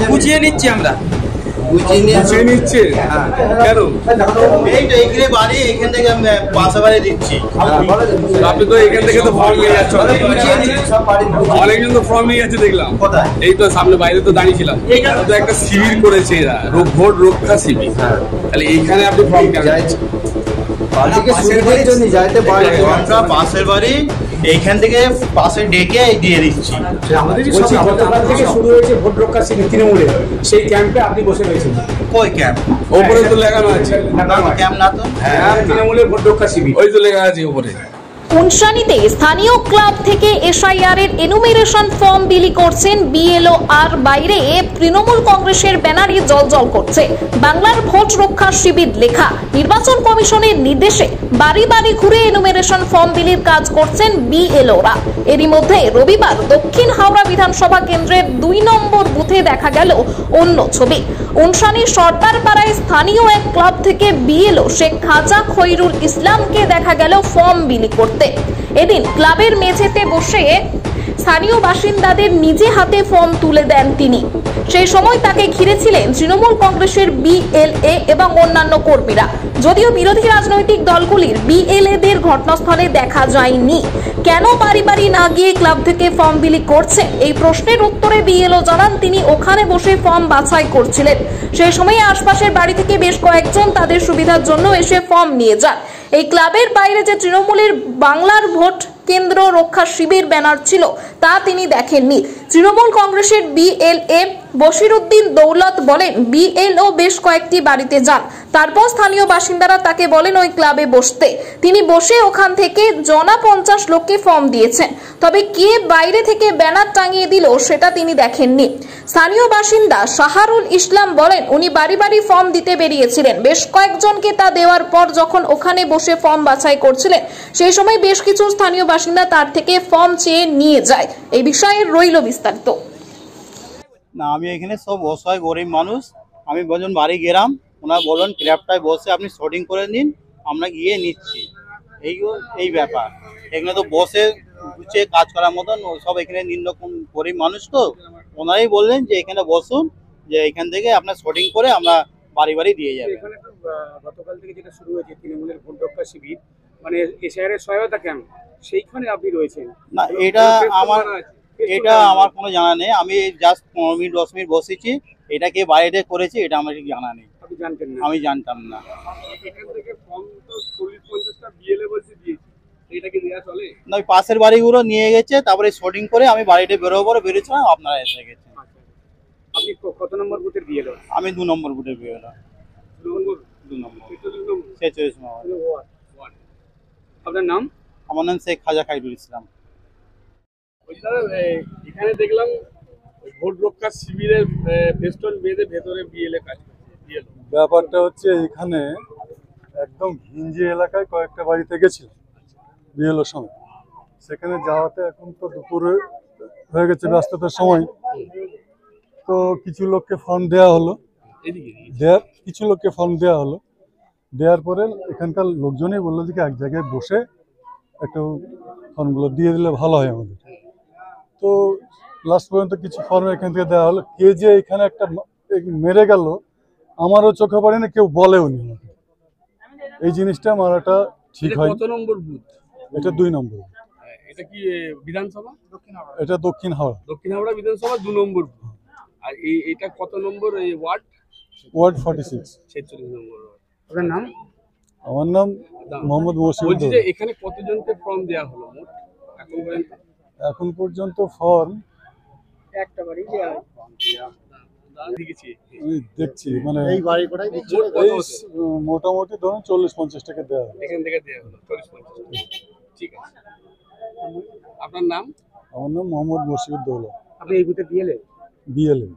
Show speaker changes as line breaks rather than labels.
গুছিয়ে নিচ্ছি আমরা।
আপনি তো এখান থেকে তো ফর্ম নিয়ে যাচ্ছেন, অনেকজন তো ফর্ম নিয়ে যাচ্ছে দেখলাম। এই তো সামনে বাইরে তো দাঁড়িয়েছিলাম, তো একটা শিবির করেছে এরা, ভোট রক্ষা শিবির। তাহলে এইখানে আপনি ফর্ম কেন যাচ্ছেন?
পাশের বাড়ি এইখান থেকে পাশে ডেকে দিয়ে দিচ্ছি।
শুরু হয়েছে ভোট রক্ষা শিবির তৃণমূলের, সেই ক্যাম্পে আপনি বসে রয়েছেন।
ওই ক্যাম্প
ওপরে তো লেখানো আছে
ক্যাম্প না তো,
তৃণমূলের ভোট রক্ষা শিবির
ওই তো লেখা আছে উপরে।
উনসানিতে স্থানীয় ক্লাব থেকে এসআইআর এর এনুমেরেশন ফর্ম বিলি করছেন বিএলও, আর বাইরে তৃণমূল কংগ্রেসের ব্যানারে জলজল করছে বাংলার ভোট রক্ষা শিবির লেখা। নির্বাচন কমিশনের নির্দেশে বাড়ি বাড়ি ঘুরে এনুমেরেশন ফর্ম বিলির কাজ করছেন বিএলওরা। এরই মধ্যে রবিবার দক্ষিণ হাওড়া বিধানসভা কেন্দ্রের 2 নম্বর বুথে দেখা গেল অন্য ছবি। উনসানির সর্দারপাড়ায় স্থানীয় এক ক্লাব থেকে বিএলও শেখ খাজা খৈরুল ইসলামকে দেখা গেল ফর্ম বিলি করতে। এদিন ক্লাবের মেঝেতে বসে স্থানীয় বাসিন্দাদের নিজে হাতে ফর্ম তুলে দেন তিনি। সেই সময় তাকে ঘিরে ছিলেন তৃণমূল কংগ্রেসের বিএলএ এবং অন্যান্য কর্মীরা। যদিও বিরোধী রাজনৈতিক দলগুলির বিএলএদের ঘটনাস্থলে দেখা যায়নি। কেন বাড়ি বাড়ি না গিয়ে ক্লাব থেকে ফর্ম বিলি করছে, এই প্রশ্নের উত্তরে বিএলও জানান তিনি ওখানে বসে ফর্ম বাছাই করছিলেন। সেই সময় আশপাশের বাড়ি থেকে বেশ কয়েকজন তাদের সুবিধার জন্য এসে ফর্ম নিয়ে যান। এই ক্লাবের বাইরে যে তৃণমূলের বাংলার ভোট কেন্দ্র রক্ষা শিবির ব্যানার ছিল তা তিনি দেখেননি। তৃণমূল কংগ্রেসের বিএলএ বশিরউদ্দিন দৌলত বলেন বিএলও বেশ কয়েকটি বাড়িতে যান, তারপর স্থানীয় বাসিন্দারা তাকে বলেন ওই ক্লাবে বসতে। তিনি বসে ওখান থেকে জনা 50 লোককে ফর্ম দিয়েছেন, তবে কে বাইরে থেকে ব্যানার টাঙিয়ে দিল সেটা তিনি দেখেননি। স্থানীয় বাসিন্দা শাহারুল ইসলাম বলেন উনি বাড়ি বাড়ি ফর্ম দিতে বেরিয়েছিলেন। বেশ কয়েকজনকে তা দেওয়ার পর যখন ওখানে বসে ফর্ম বাছাই করছিলেন সেই সময় বেশ কিছু স্থানীয় বাসিন্দা তার থেকে ফর্ম চেয়ে নিয়ে যায়। এই বিষয়ে রইল বিস্তারিত।
না, আমি এখানে সব অসহায় গরিব মানুষ, আমি বলুন বাড়ি গেলাম, ওনারা বলুন ক্র্যাপটায় বসে আপনি শর্টিং করে নিন, আমরা গিয়ে নিচ্ছি। এই ব্যাপার, এখানে তো বসে গুছিয়ে কাজ করার মতন সব এখানে নিম্ন গরিব মানুষ, তো ওনারাই বললেন যে এখানে বসুন, যে এখান থেকে আপনার শর্টিং করে আমরা বাড়ি বাড়ি দিয়ে যাবে।
গতকাল থেকে যেটা শুরু হয়েছে তৃণমূলের ভোট রক্ষা শিবির, মানে এসআইআর এর সহায়তা ক্যাম্প, সেইখানে আপনি রয়েছেন।
না, এটা আমার কোনো জানা নেই। আমি জাস্ট 15 মিনিট 10 মিনিট বসেছি, এটা কে বাইরে করেছে এটা আমার ঠিক জানা নেই।
আপনি জানতেন না?
আমি জানতাম না।
এখান থেকে ফর্ম তো 40-50টা বিএলএ বলছে দিয়েছি, এটা কি দেয়া চলে
না? ওই পাশের বাড়িগুলো নিয়ে গেছে, তারপরে শর্টিং করে আমি বাড়িতে বেরোছিলাম, আপনারা এসে গেছেন।
আপনি কত নম্বর বুথের বিএলও?
আমি 2 নম্বর বুথের বিএলও। 2 নম্বর।
আপনার নাম?
আমার নাম শেখ খাজা খৈরুল ইসলাম।
এখানে দেখলাম ভোট রক্ষা শিবিরের ফেস্টন বেঁধে ভেতরে বিএলএ কাজ করছে।
ব্যাপারটা হচ্ছে এখানে একদম ঘিঞ্জি এলাকায় কয়েকটা বাড়িতে গেছিলাম বিএলও সময়, সেখানে যাওয়াতে এখন তো দুপুরে হয়ে গেছে, ব্যস্ততার সময়, তো কিছু লোককে ফর্ম দেওয়া হলো। দেওয়ার পরে এখানকার লোকজনই বললো যে এক জায়গায় বসে একটু ফর্মগুলো দিয়ে দিলে ভালো হয় আমাদের। তো লাস্ট পর্যন্ত কিছু ফর্ম এখান থেকে দেওয়া হলো। কে যে এখানে একটা মেরে গেল আমারও চোখে পড়ে না, কেউ বলেও নি। এই জিনিসটা মারাটা ঠিক হয়।
কত নম্বর বুথ
এটা? 2 নম্বর।
এটা কি বিধানসভা?
এটা দক্ষিণ হাওড়া
বিধানসভা 2 নম্বর বুথ। আর এটা কত নম্বর ওয়ার্ড?
ওয়ার্ড 46।
46 নম্বর। আপনার নাম?
আমার নাম মোহাম্মদ মশিউর।
বলছি যে এখানে কতজনকে ফর্ম দেওয়া হলো
এখন পর্যন্ত ফর্ম
একটা বাড়ি দেওয়া
দেখছি, মানে মোটামুটি ধরুন 40-50 টাকা দেওয়া হলো।
এখান থেকে দেওয়া হলো 40-50। ঠিক আছে। আপনার নাম?
আমার নাম মোহাম্মদ মশিউর।
আপনি এই বুথে বিএলএ?
বিএলএ।